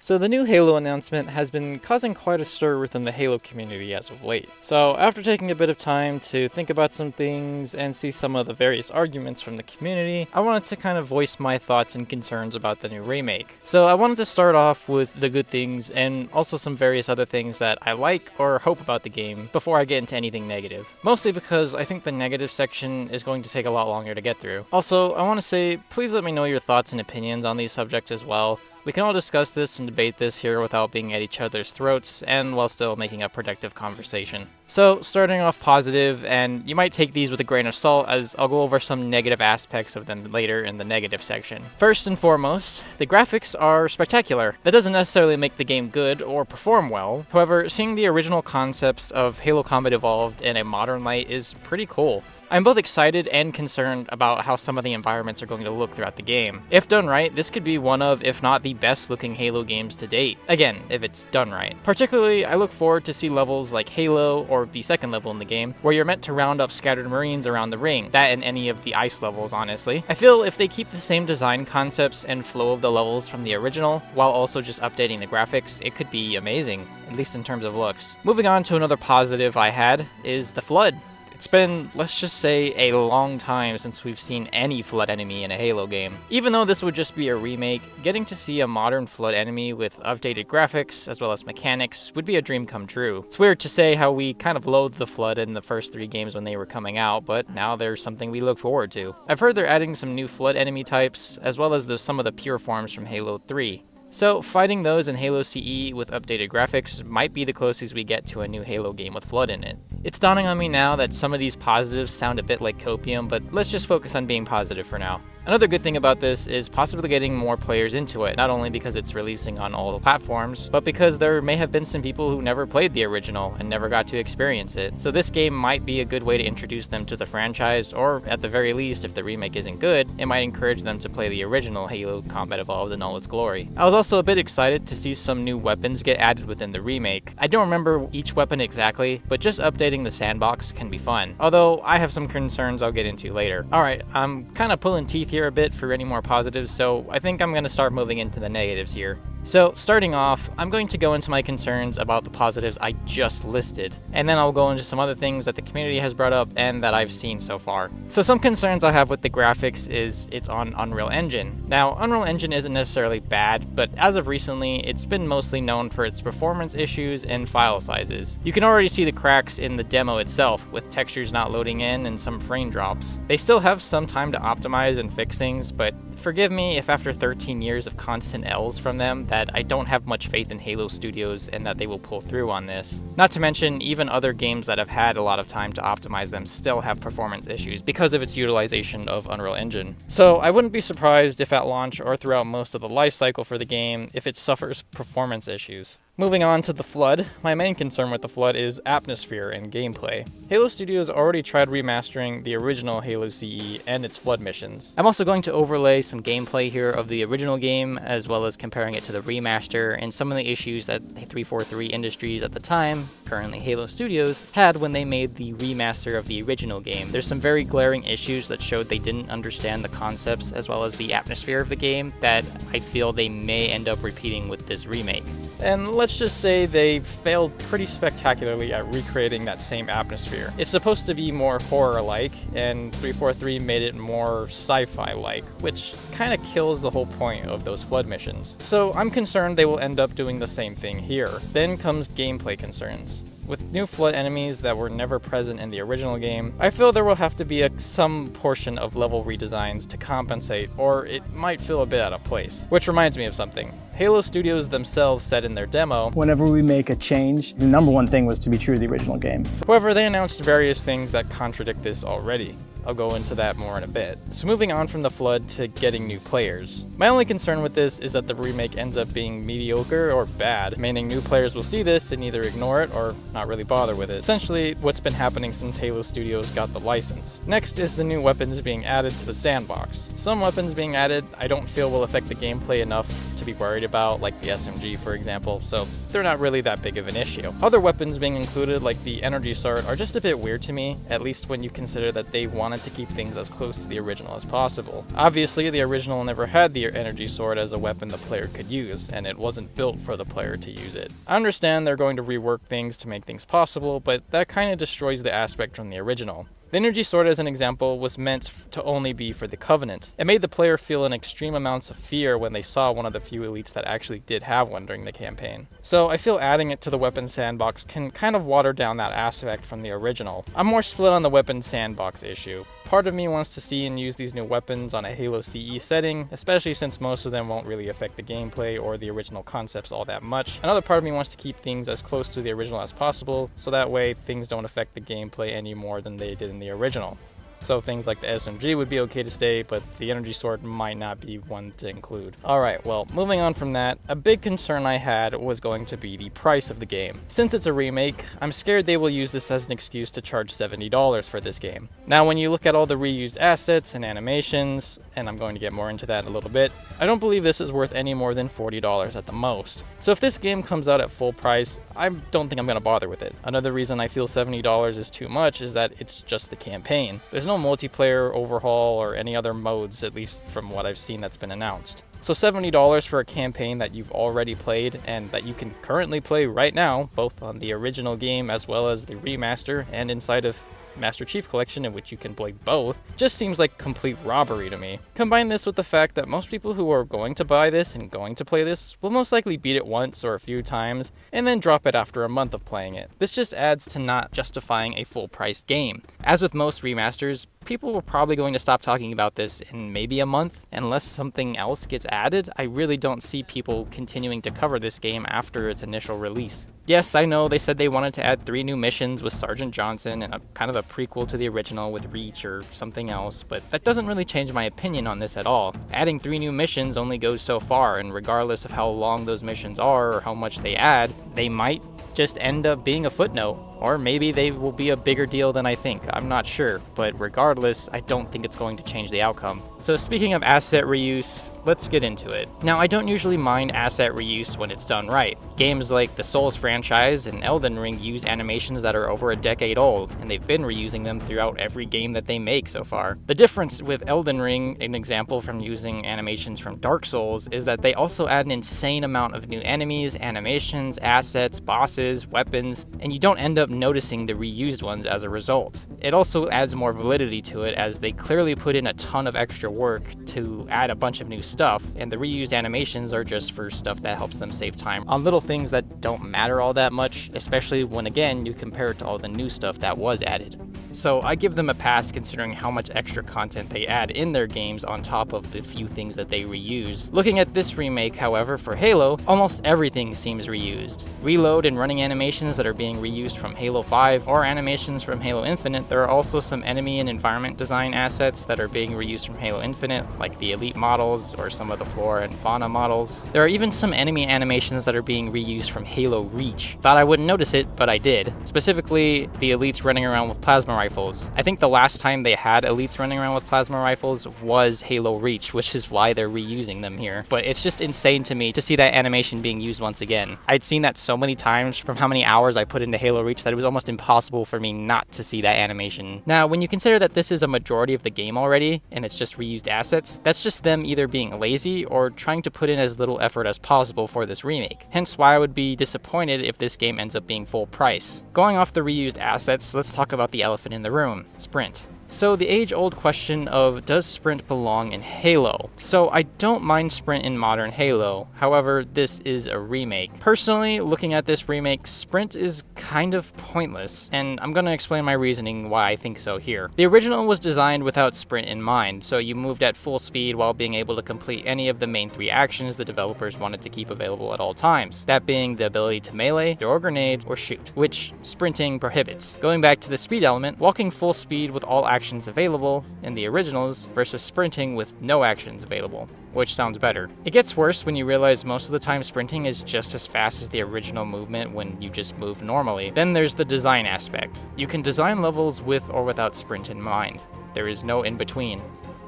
So the new Halo announcement has been causing quite a stir within the Halo community as of late. So after taking a bit of time to think about some things and see some of the various arguments from the community, I wanted to kind of voice my thoughts and concerns about the new remake. So I wanted to start off with the good things and also some various other things that I like or hope about the game before I get into anything negative. Mostly because I think the negative section is going to take a lot longer to get through. Also, I want to say, please let me know your thoughts and opinions on these subjects as well. We can all discuss this and debate this here without being at each other's throats and while still making a productive conversation. So, starting off positive, and you might take these with a grain of salt as I'll go over some negative aspects of them later in the negative section. First and foremost, the graphics are spectacular. That doesn't necessarily make the game good or perform well. However, seeing the original concepts of Halo Combat Evolved in a modern light is pretty cool. I'm both excited and concerned about how some of the environments are going to look throughout the game. If done right, this could be one of, if not the best looking Halo games to date. Again, if it's done right. Particularly, I look forward to see levels like Halo, or the second level in the game, where you're meant to round up scattered Marines around the ring. That and any of the ice levels, honestly. I feel if they keep the same design concepts and flow of the levels from the original, while also just updating the graphics, it could be amazing, at least in terms of looks. Moving on to another positive I had, is the Flood. It's been, let's just say, a long time since we've seen any Flood enemy in a Halo game. Even though this would just be a remake, getting to see a modern Flood enemy with updated graphics as well as mechanics would be a dream come true. It's weird to say how we kind of loathed the Flood in the first 3 games when they were coming out, but now there's something we look forward to. I've heard they're adding some new Flood enemy types, as well as some of the pure forms from Halo 3. So, fighting those in Halo CE with updated graphics might be the closest we get to a new Halo game with Flood in it. It's dawning on me now that some of these positives sound a bit like copium, but let's just focus on being positive for now. Another good thing about this is possibly getting more players into it, not only because it's releasing on all the platforms, but because there may have been some people who never played the original and never got to experience it. So this game might be a good way to introduce them to the franchise, or at the very least, if the remake isn't good, it might encourage them to play the original Halo Combat Evolved in all its glory. I was also a bit excited to see some new weapons get added within the remake. I don't remember each weapon exactly, but just updating the sandbox can be fun. Although, I have some concerns I'll get into later. Alright, I'm kind of pulling teeth here a bit for any more positives, so I think I'm going to start moving into the negatives here. So, starting off, I'm going to go into my concerns about the positives I just listed, and then I'll go into some other things that the community has brought up and that I've seen so far. So some concerns I have with the graphics is it's on Unreal Engine. Now, Unreal Engine isn't necessarily bad, but as of recently, it's been mostly known for its performance issues and file sizes. You can already see the cracks in the demo itself, with textures not loading in and some frame drops. They still have some time to optimize and fix things, but forgive me if after 13 years of constant L's from them that I don't have much faith in Halo Studios and that they will pull through on this. Not to mention, even other games that have had a lot of time to optimize them still have performance issues because of its utilization of Unreal Engine. So I wouldn't be surprised if at launch or throughout most of the life cycle for the game, if it suffers performance issues. Moving on to the Flood, my main concern with the Flood is atmosphere and gameplay. Halo Studios already tried remastering the original Halo CE and its Flood missions. I'm also going to overlay some gameplay here of the original game, as well as comparing it to the remaster and some of the issues that 343 Industries at the time, currently Halo Studios, had when they made the remaster of the original game. There's some very glaring issues that showed they didn't understand the concepts as well as the atmosphere of the game that I feel they may end up repeating with this remake. And let's just say they failed pretty spectacularly at recreating that same atmosphere. It's supposed to be more horror-like, and 343 made it more sci-fi-like, which kind of kills the whole point of those Flood missions. So I'm concerned they will end up doing the same thing here. Then comes gameplay concerns. With new Flood enemies that were never present in the original game, I feel there will have to be some portion of level redesigns to compensate, or it might feel a bit out of place. Which reminds me of something. Halo Studios themselves said in their demo, whenever we make a change, the number one thing was to be true to the original game. However, they announced various things that contradict this already. I'll go into that more in a bit. So moving on from the Flood to getting new players. My only concern with this is that the remake ends up being mediocre or bad, meaning new players will see this and either ignore it or not really bother with it. Essentially, what's been happening since Halo Studios got the license. Next is the new weapons being added to the sandbox. Some weapons being added I don't feel will affect the gameplay enough to be worried about, like the SMG for example, so they're not really that big of an issue. Other weapons being included, like the energy sword, are just a bit weird to me, at least when you consider that they wanted wanted to keep things as close to the original as possible. Obviously, the original never had the energy sword as a weapon the player could use, and it wasn't built for the player to use it. I understand they're going to rework things to make things possible, but that kind of destroys the aspect from the original. The energy sword, as an example, was meant to only be for the Covenant. It made the player feel in extreme amounts of fear when they saw one of the few elites that actually did have one during the campaign. So I feel adding it to the weapon sandbox can kind of water down that aspect from the original. I'm more split on the weapon sandbox issue. Part of me wants to see and use these new weapons on a Halo CE setting, especially since most of them won't really affect the gameplay or the original concepts all that much. Another part of me wants to keep things as close to the original as possible, so that way things don't affect the gameplay any more than they did in the original. So things like the SMG would be okay to stay, but the energy sword might not be one to include. Alright, well, moving on from that, a big concern I had was going to be the price of the game. Since it's a remake, I'm scared they will use this as an excuse to charge $70 for this game. Now, when you look at all the reused assets and animations, and I'm going to get more into that in a little bit, I don't believe this is worth any more than $40 at the most. So if this game comes out at full price, I don't think I'm going to bother with it. Another reason I feel $70 is too much is that it's just the campaign. There's no multiplayer overhaul or any other modes, at least from what I've seen that's been announced. So $70 for a campaign that you've already played and that you can currently play right now, both on the original game as well as the remaster and inside of Master Chief Collection, in which you can play both, just seems like complete robbery to me. Combine this with the fact that most people who are going to buy this and going to play this will most likely beat it once or a few times and then drop it after a month of playing it. This just adds to not justifying a full-priced game. As with most remasters, people were probably going to stop talking about this in maybe a month. Unless something else gets added, I really don't see people continuing to cover this game after its initial release. Yes, I know they said they wanted to add 3 new missions with Sergeant Johnson and a kind of a prequel to the original with Reach or something else, but that doesn't really change my opinion on this at all. Adding 3 new missions only goes so far, and regardless of how long those missions are or how much they add, they might just end up being a footnote. Or maybe they will be a bigger deal than I think, I'm not sure, but regardless, I don't think it's going to change the outcome. So speaking of asset reuse, let's get into it. Now, I don't usually mind asset reuse when it's done right. Games like the Souls franchise and Elden Ring use animations that are over a decade old, and they've been reusing them throughout every game that they make so far. The difference with Elden Ring, an example from using animations from Dark Souls, is that they also add an insane amount of new enemies, animations, assets, bosses, weapons, and you don't end up noticing the reused ones as a result. It also adds more validity to it, as they clearly put in a ton of extra work to add a bunch of new stuff, and the reused animations are just for stuff that helps them save time on little things that don't matter all that much, especially when, again, you compare it to all the new stuff that was added. So I give them a pass considering how much extra content they add in their games on top of the few things that they reuse. Looking at this remake, however, for Halo, almost everything seems reused. Reload and running animations that are being reused from Halo 5 or animations from Halo Infinite. There are also some enemy and environment design assets that are being reused from Halo Infinite, like the elite models or some of the flora and fauna models. There are even some enemy animations that are being reused from Halo Reach. Thought I wouldn't notice it, but I did. Specifically, the elites running around with plasma rifles. I think the last time they had elites running around with plasma rifles was Halo Reach, which is why they're reusing them here. But it's just insane to me to see that animation being used once again. I'd seen that so many times from how many hours I put into Halo Reach that it was almost impossible for me not to see that animation. Now, when you consider that this is a majority of the game already, and it's just reused assets, that's just them either being lazy or trying to put in as little effort as possible for this remake. Hence why I would be disappointed if this game ends up being full price. Going off the reused assets, let's talk about the elephant in the room: sprint. So the age-old question of, does sprint belong in Halo? So I don't mind sprint in modern Halo, however, this is a remake. Personally, looking at this remake, sprint is kind of pointless, and I'm gonna explain my reasoning why I think so here. The original was designed without sprint in mind, so you moved at full speed while being able to complete any of the main 3 actions the developers wanted to keep available at all times, that being the ability to melee, throw a grenade, or shoot, which sprinting prohibits. Going back to the speed element, walking full speed with all actions available in the originals versus sprinting with no actions available, which sounds better. It gets worse when you realize most of the time sprinting is just as fast as the original movement when you just move normally. Then there's the design aspect. You can design levels with or without sprint in mind. There is no in between.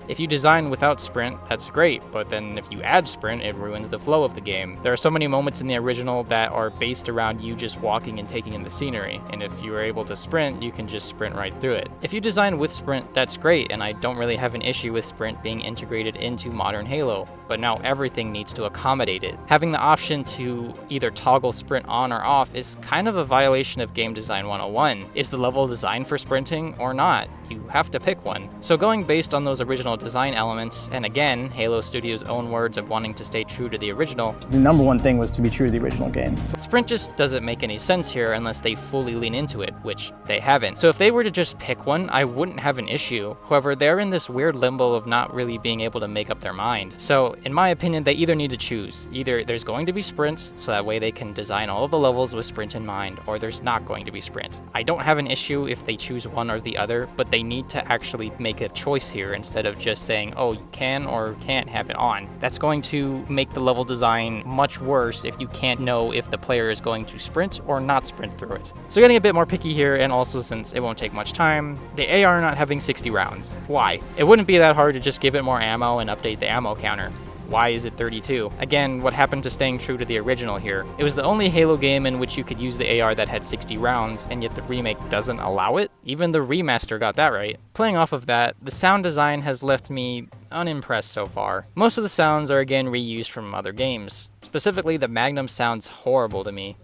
If you design without sprint, that's great, but then if you add sprint, it ruins the flow of the game. There are so many moments in the original that are based around you just walking and taking in the scenery, and if you are able to sprint, you can just sprint right through it. If you design with sprint, that's great, and I don't really have an issue with sprint being integrated into modern Halo, but now everything needs to accommodate it. Having the option to either toggle sprint on or off is kind of a violation of game design 101. Is the level designed for sprinting or not? You have to pick one. So going based on those original design elements, and again, Halo Studios' own words of wanting to stay true to the original, The number one thing was to be true to the original game. sprint just doesn't make any sense here unless they fully lean into it, which they haven't. So if they were to just pick one, I wouldn't have an issue. However, they're in this weird limbo of not really being able to make up their mind. So in my opinion, they either need to choose. Either there's going to be sprint, so that way they can design all of the levels with sprint in mind, or there's not going to be sprint. I don't have an issue if they choose one or the other, but they need to actually make a choice here instead of just saying, oh, you can or can't have it on. That's going to make the level design much worse if you can't know if the player is going to sprint or not sprint through it. So getting a bit more picky here, and also since it won't take much time, the AR not having 60 rounds. Why? It wouldn't be that hard to just give it more ammo and update the ammo counter. Why is it 32? Again, what happened to staying true to the original here? It was the only Halo game in which you could use the AR that had 60 rounds, and yet the remake doesn't allow it? Even the remaster got that right. Playing off of that, the sound design has left me unimpressed so far. Most of the sounds are again reused from other games. Specifically, the Magnum sounds horrible to me.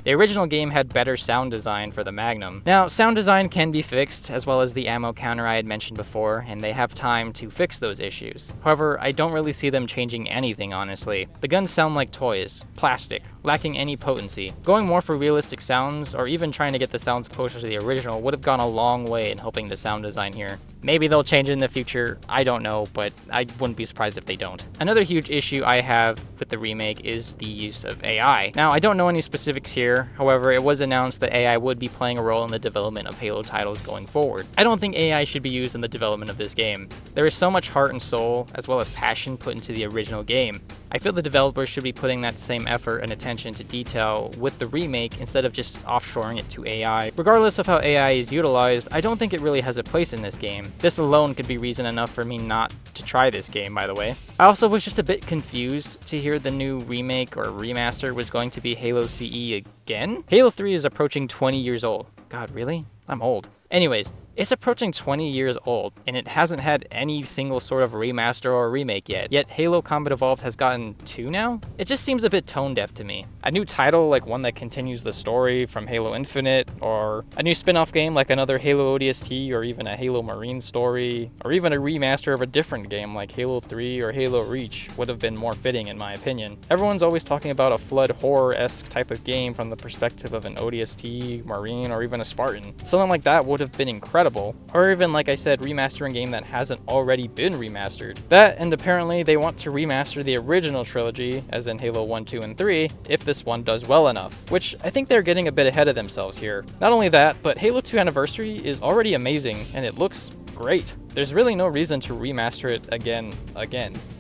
The original game had better sound design for the Magnum. Now, sound design can be fixed, as well as the ammo counter I had mentioned before, and they have time to fix those issues. However, I don't really see them changing anything, honestly. The guns sound like toys, plastic, lacking any potency. Going more for realistic sounds, or even trying to get the sounds closer to the original, would have gone a long way in helping the sound design here. Maybe they'll change it in the future, I don't know, but I wouldn't be surprised if they don't. Another huge issue I have with the remake is the use of AI. Now, I don't know any specifics here, however, it was announced that AI would be playing a role in the development of Halo titles going forward. I don't think AI should be used in the development of this game. There is so much heart and soul, as well as passion put into the original game. I feel the developers should be putting that same effort and attention to detail with the remake instead of just offshoring it to AI. Regardless of how AI is utilized, I don't think it really has a place in this game. This alone could be reason enough for me not to try this game, by the way. I also was just a bit confused to hear the new remake or remaster was going to be Halo CE again? Halo 3 is approaching 20 years old. God, really? I'm old. Anyways, it's approaching 20 years old, and it hasn't had any single sort of remaster or remake yet Halo Combat Evolved has gotten 2 now? It just seems a bit tone-deaf to me. A new title, like one that continues the story from Halo Infinite, or a new spin-off game like another Halo ODST, or even a Halo Marine story, or even a remaster of a different game like Halo 3 or Halo Reach would have been more fitting in my opinion. Everyone's always talking about a flood horror-esque type of game from the perspective of an ODST, Marine, or even a Spartan. Something like that would have been incredible. Or even, like I said, remastering a game that hasn't already been remastered. That, and apparently they want to remaster the original trilogy, as in Halo 1, 2, and 3, if this one does well enough, which I think they're getting a bit ahead of themselves here. Not only that, but Halo 2 Anniversary is already amazing, and it looks great. There's really no reason to remaster it again.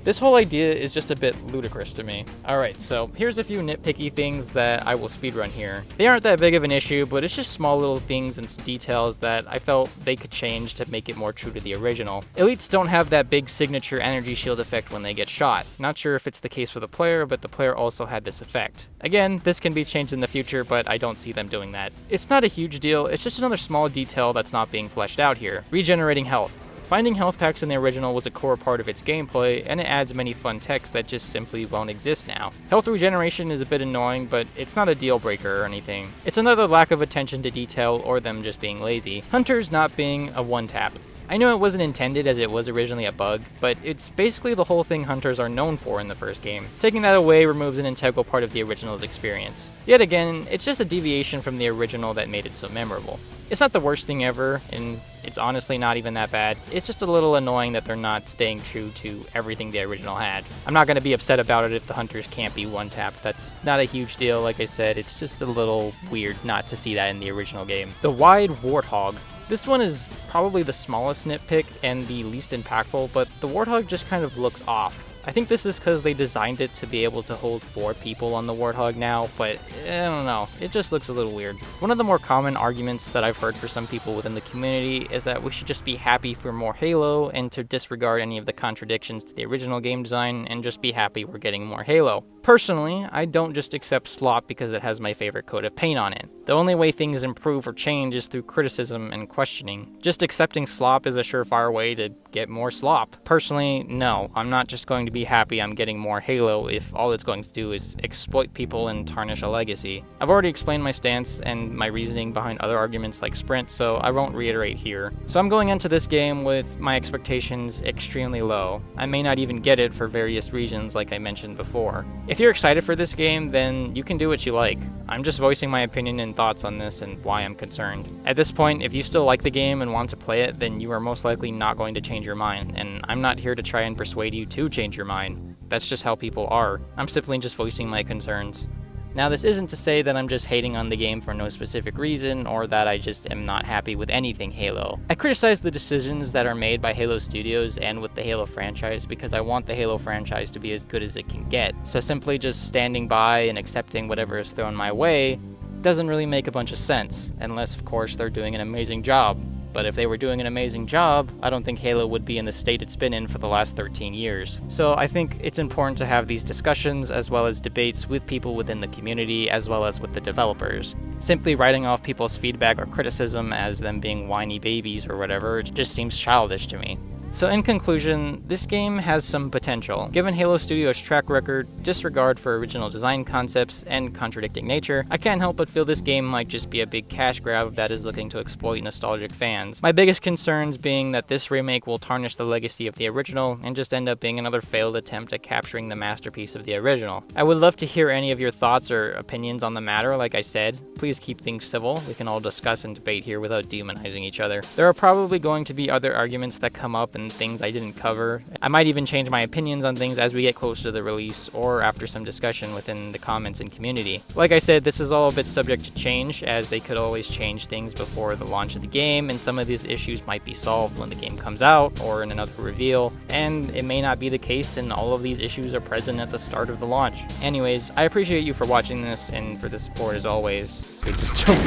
This whole idea is just a bit ludicrous to me. Alright, so here's a few nitpicky things that I will speedrun here. They aren't that big of an issue, but it's just small little things and details that I felt they could change to make it more true to the original. Elites don't have that big signature energy shield effect when they get shot. Not sure if it's the case for the player, but the player also had this effect. Again, this can be changed in the future, but I don't see them doing that. It's not a huge deal, it's just another small detail that's not being fleshed out here. Regenerating health. Finding health packs in the original was a core part of its gameplay, and it adds many fun techs that just simply won't exist now. Health regeneration is a bit annoying, but it's not a deal breaker or anything. It's another lack of attention to detail or them just being lazy. Hunters not being a one-tap. I know it wasn't intended as it was originally a bug, but it's basically the whole thing hunters are known for in the first game. Taking that away removes an integral part of the original's experience. Yet again, it's just a deviation from the original that made it so memorable. It's not the worst thing ever, and it's honestly not even that bad. It's just a little annoying that they're not staying true to everything the original had. I'm not going to be upset about it if the hunters can't be one-tapped. That's not a huge deal, like I said. It's just a little weird not to see that in the original game. The wide warthog. This one is probably the smallest nitpick and the least impactful, but the warthog just kind of looks off. I think this is because they designed it to be able to hold 4 people on the Warthog now, but I don't know, it just looks a little weird. One of the more common arguments that I've heard for some people within the community is that we should just be happy for more Halo and to disregard any of the contradictions to the original game design and just be happy we're getting more Halo. Personally, I don't just accept slop because it has my favorite coat of paint on it. The only way things improve or change is through criticism and questioning. Just accepting slop is a surefire way to get more slop. Personally, no, I'm not just going to be happy I'm getting more Halo if all it's going to do is exploit people and tarnish a legacy. I've already explained my stance and my reasoning behind other arguments like Sprint, so I won't reiterate here. So I'm going into this game with my expectations extremely low. I may not even get it for various reasons like I mentioned before. If you're excited for this game, then you can do what you like. I'm just voicing my opinion and thoughts on this and why I'm concerned. At this point, if you still like the game and want to play it, then you are most likely not going to change your mind, and I'm not here to try and persuade you to change your mind. That's just how people are. I'm simply just voicing my concerns. Now, this isn't to say that I'm just hating on the game for no specific reason, or that I just am not happy with anything Halo. I criticize the decisions that are made by Halo Studios and with the Halo franchise because I want the Halo franchise to be as good as it can get. So simply just standing by and accepting whatever is thrown my way doesn't really make a bunch of sense, unless of course they're doing an amazing job. But if they were doing an amazing job, I don't think Halo would be in the state it's been in for the last 13 years. So I think it's important to have these discussions as well as debates with people within the community as well as with the developers. Simply writing off people's feedback or criticism as them being whiny babies or whatever, it just seems childish to me. So in conclusion, this game has some potential. Given Halo Studios' track record, disregard for original design concepts, and contradicting nature, I can't help but feel this game might just be a big cash grab that is looking to exploit nostalgic fans. My biggest concerns being that this remake will tarnish the legacy of the original and just end up being another failed attempt at capturing the masterpiece of the original. I would love to hear any of your thoughts or opinions on the matter, like I said. Please keep things civil. We can all discuss and debate here without demonizing each other. There are probably going to be other arguments that come up and things I didn't cover. I might even change my opinions on things as we get closer to the release or after some discussion within the comments and community. Like I said, this is all a bit subject to change, as they could always change things before the launch of the game, and some of these issues might be solved when the game comes out or in another reveal, and it may not be the case and all of these issues are present at the start of the launch. Anyways, I appreciate you for watching this and for the support as always. So just jump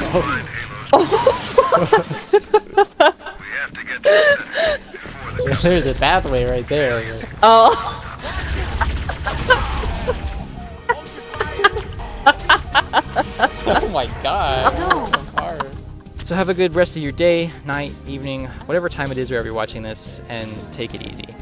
There's a pathway right there. Oh. Oh my god. No. Hard. So have a good rest of your day, night, evening, whatever time it is wherever you're watching this, and take it easy.